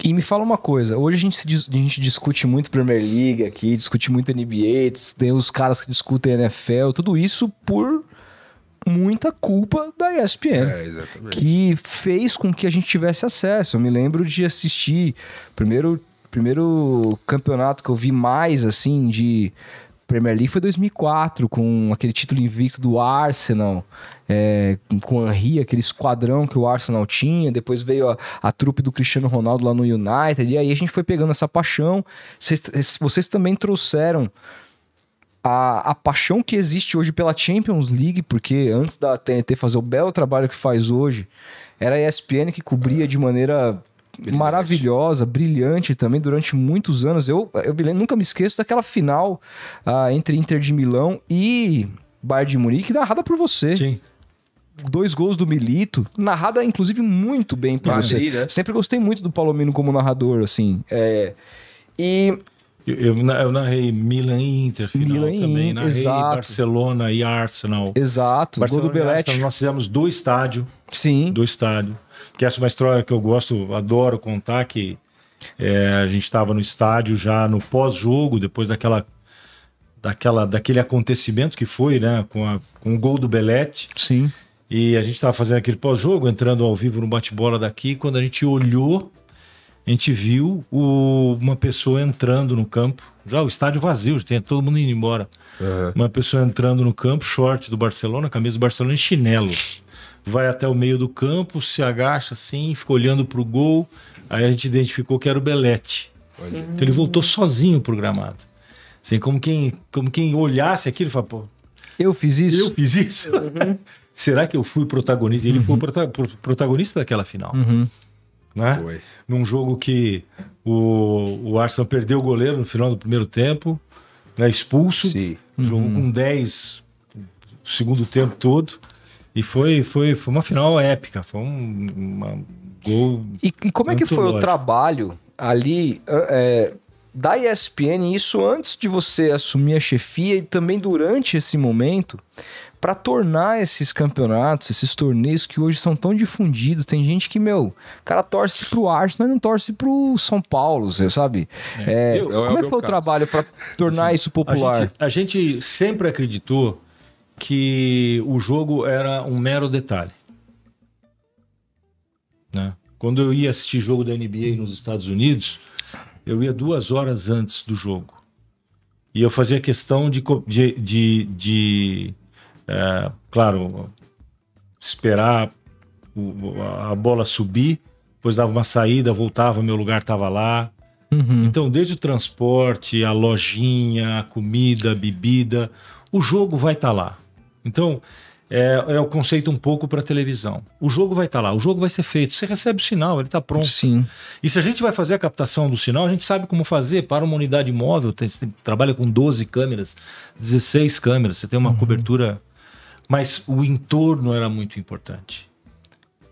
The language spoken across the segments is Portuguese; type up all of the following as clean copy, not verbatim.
E me fala uma coisa, hoje a gente discute muito Premier League aqui, discute muito NBA, tem os caras que discutem NFL, tudo isso por muita culpa da ESPN, Exatamente. que fez com que a gente tivesse acesso. Eu me lembro de assistir, primeiro campeonato que eu vi mais, assim, de Premier League foi 2004, com aquele título invicto do Arsenal, com o Henry, aquele esquadrão que o Arsenal tinha. Depois veio a trupe do Cristiano Ronaldo lá no United, e aí a gente foi pegando essa paixão. Vocês também trouxeram a paixão que existe hoje pela Champions League, porque antes da TNT fazer o belo trabalho que faz hoje, era a ESPN que cobria de maneira maravilhosa, brilhante também durante muitos anos. Eu nunca me esqueço daquela final entre Inter de Milão e Bayern de Munique, narrada por você. Sim. 2 gols do Milito, narrada inclusive muito bem por você. Né? Sempre gostei muito do Palomino como narrador, assim. Eu narrei Milan e Inter final também. Narrei exato. Barcelona e Arsenal. Exato, Barcelona gol do Belletti. Nós fizemos do estádio. Sim. Do estádio. Que essa é uma história que eu gosto, adoro contar, que a gente estava no estádio já no pós-jogo, depois daquele acontecimento que foi, né, com o gol do Belletti. Sim. E a gente estava fazendo aquele pós-jogo, entrando ao vivo no bate-bola daqui, quando a gente olhou, a gente viu uma pessoa entrando no campo, já o estádio vazio, já tinha todo mundo indo embora. Uma pessoa entrando no campo, short do Barcelona, camisa do Barcelona e chinelo. Vai até o meio do campo, se agacha assim, fica olhando pro gol. Aí a gente identificou que era o Belletti. Então ele voltou sozinho pro gramado. Assim, como quem olhasse aquilo e fala, pô, eu fiz isso? Eu fiz isso? Será que eu fui protagonista? Ele foi o protagonista daquela final. Né? Foi. Num jogo que o Arsenal perdeu o goleiro no final do primeiro tempo, né, expulso. Sim. Jogou com 10 o segundo tempo todo. E foi uma final épica. Foi um gol. E como é que foi o trabalho ali da ESPN, isso antes de você assumir a chefia e também durante esse momento, para tornar esses campeonatos, esses torneios que hoje são tão difundidos? Tem gente que, o cara torce pro Arsenal e não torce pro São Paulo, você sabe? Como é que foi o trabalho para tornar isso popular? A gente sempre acreditou que o jogo era um mero detalhe. Né? Quando eu ia assistir jogo da NBA nos Estados Unidos, eu ia 2 horas antes do jogo. E eu fazia questão de claro, esperar a bola subir, depois dava uma saída, voltava, meu lugar estava lá. Então, desde o transporte, a lojinha, a comida, a bebida, o jogo vai estar lá. Então, é o conceito um pouco para televisão. O jogo vai estar lá, o jogo vai ser feito. Você recebe o sinal, ele está pronto. Sim. E se a gente vai fazer a captação do sinal, a gente sabe como fazer. Para uma unidade móvel, você trabalha com 12 câmeras, 16 câmeras, você tem uma cobertura. Mas o entorno era muito importante.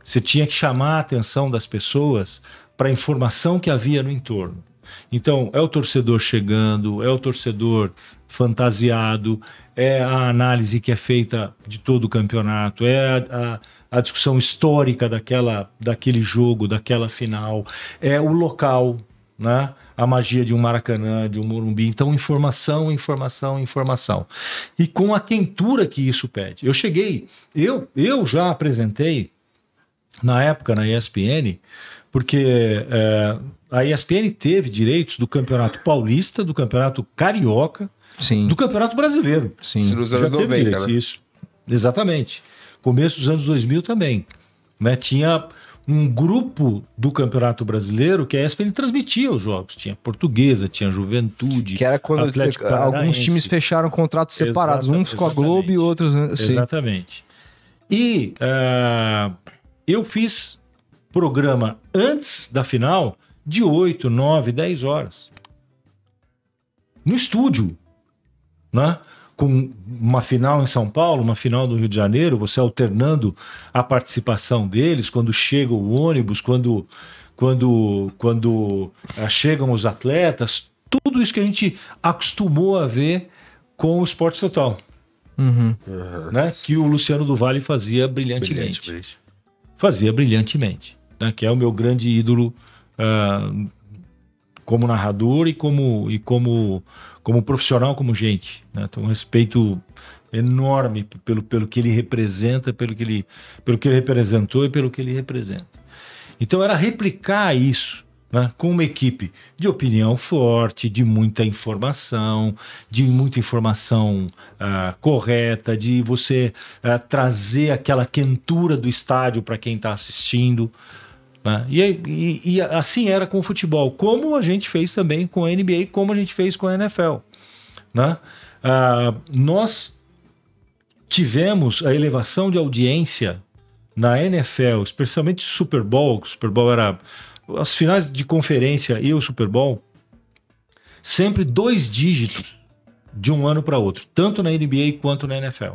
Você tinha que chamar a atenção das pessoas para a informação que havia no entorno. Então, é o torcedor chegando, é o torcedor fantasiado, é a análise que é feita de todo o campeonato, é a discussão histórica daquele jogo, daquela final, é o local, né? A magia de um Maracanã, de um Morumbi. Então, informação. E com a quentura que isso pede. Eu já apresentei, na época, na ESPN, porque a ESPN teve direitos do Campeonato Paulista, do Campeonato Carioca, Sim. do Campeonato Brasileiro. Sim. Isso nos anos 90, né? Isso. Exatamente. Começo dos anos 2000 também. Né? Tinha um grupo do Campeonato Brasileiro que a ESPN transmitia os jogos. Tinha Portuguesa, tinha Juventude, que era quando alguns times fecharam contratos separados, uns com a Globo e outros... Exatamente. E eu fiz programa antes da final de 8, 9, 10 horas. No estúdio. Né? Com uma final em São Paulo, uma final no Rio de Janeiro, você alternando a participação deles, quando chega o ônibus, quando chegam os atletas, tudo isso que a gente acostumou a ver com o Esporte Total. Né? Que o Luciano do Vale fazia brilhantemente. Fazia brilhantemente. Né? Que é o meu grande ídolo como narrador e como profissional, como gente, né? Então, um respeito enorme pelo que ele representa, pelo que ele representou e pelo que ele representa. Então era replicar isso, né, com uma equipe de opinião forte, de muita informação correta, de você trazer aquela quentura do estádio para quem está assistindo. Né? E assim era com o futebol, como a gente fez também com a NBA, como a gente fez com a NFL. Né? Nós tivemos a elevação de audiência na NFL, especialmente o Super Bowl. O Super Bowl era as finais de conferência e o Super Bowl, sempre 2 dígitos de um ano para outro, tanto na NBA quanto na NFL.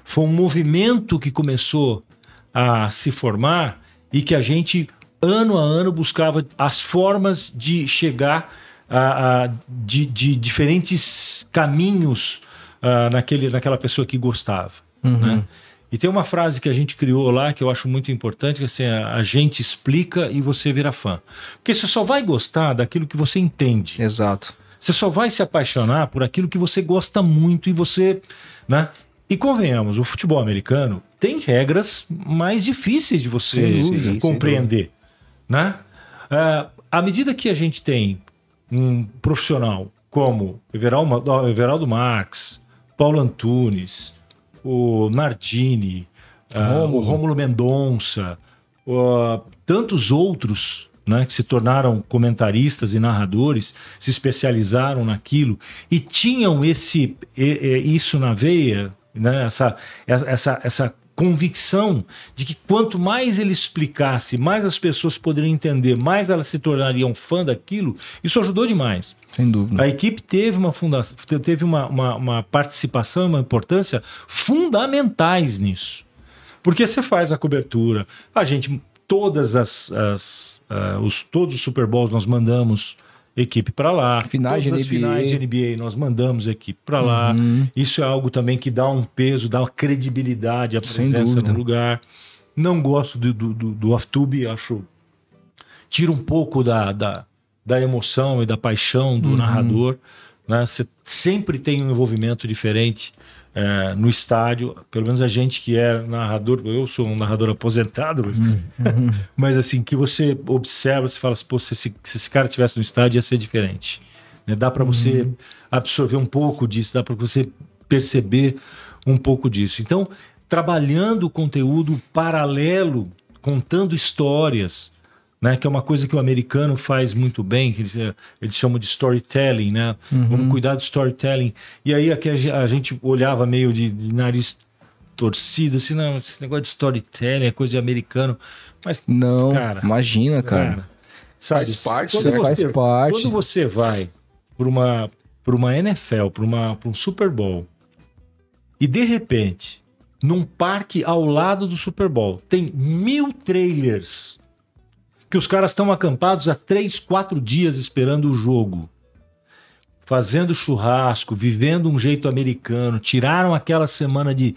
Foi um movimento que começou a se formar e que a gente, ano a ano, buscava as formas de chegar de diferentes caminhos naquela pessoa que gostava. Né? E tem uma frase que a gente criou lá que eu acho muito importante, que é assim, a gente explica e você vira fã. Porque você só vai gostar daquilo que você entende. Exato. Você só vai se apaixonar por aquilo que você gosta muito e você... Né? E convenhamos, o futebol americano tem regras mais difíceis de você compreender. Né? À medida que a gente tem um profissional como Everaldo Marques, Paulo Antunes, o Nardini, o Rômulo Mendonça, tantos outros, né, que se tornaram comentaristas e narradores, se especializaram naquilo e tinham isso na veia, né, essa convicção de que quanto mais ele explicasse, mais as pessoas poderiam entender, mais elas se tornariam fã daquilo. Isso ajudou demais. Sem dúvida. A equipe teve uma participação e uma importância fundamentais nisso. Porque você faz a cobertura, todos os Super Bowls nós mandamos equipe para lá. Todas as finais de NBA nós mandamos equipe para lá. Isso é algo também que dá um peso, dá uma credibilidade à presença no lugar. Não gosto do off-tube, acho... Tira um pouco da emoção e da paixão do narrador. Né? Você sempre tem um envolvimento diferente no estádio. Pelo menos a gente que é narrador, eu sou um narrador aposentado, mas assim, que você observa, você fala assim, pô, se esse cara estivesse no estádio ia ser diferente. Né? Dá para você absorver um pouco disso, dá para você perceber um pouco disso. Então, trabalhando o conteúdo paralelo, contando histórias, né, que é uma coisa que o americano faz muito bem, que eles chamam de storytelling, né? Vamos cuidar do storytelling. E aí aqui a gente olhava meio de nariz torcido, assim, não, esse negócio de storytelling é coisa de americano. Mas não, cara, imagina, cara. Sabe, faz parte. Quando você vai para uma NFL, para um Super Bowl, e de repente, num parque ao lado do Super Bowl, tem 1000 trailers que os caras estão acampados há 3, 4 dias esperando o jogo, fazendo churrasco, vivendo um jeito americano, tiraram aquela semana de...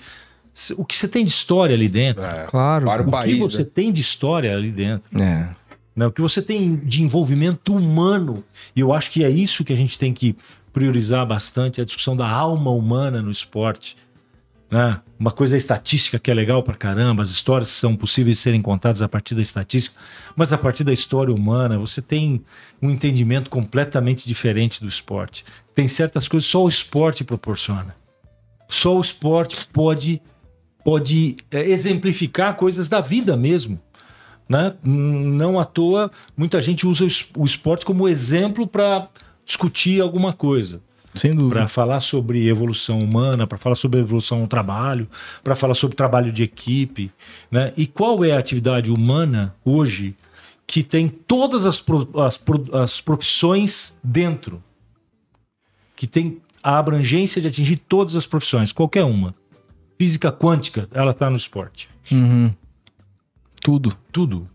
O que você tem de história ali dentro? Claro. Para o país, que você tem de história ali dentro? Né? O que você tem de envolvimento humano? E eu acho que é isso que a gente tem que priorizar bastante, a discussão da alma humana no esporte. Né? Uma coisa é a estatística, que é legal pra caramba, as histórias são possíveis de serem contadas a partir da estatística, mas a partir da história humana você tem um entendimento completamente diferente do esporte. Tem certas coisas que só o esporte proporciona. Só o esporte pode exemplificar coisas da vida mesmo. Né? Não à toa, muita gente usa o esporte como exemplo para discutir alguma coisa. Sem dúvida. Para falar sobre evolução humana, para falar sobre evolução no trabalho, para falar sobre trabalho de equipe. Né? E qual é a atividade humana hoje que tem todas as profissões dentro? Que tem a abrangência de atingir todas as profissões, qualquer uma. Física quântica, ela está no esporte. Tudo. Tudo.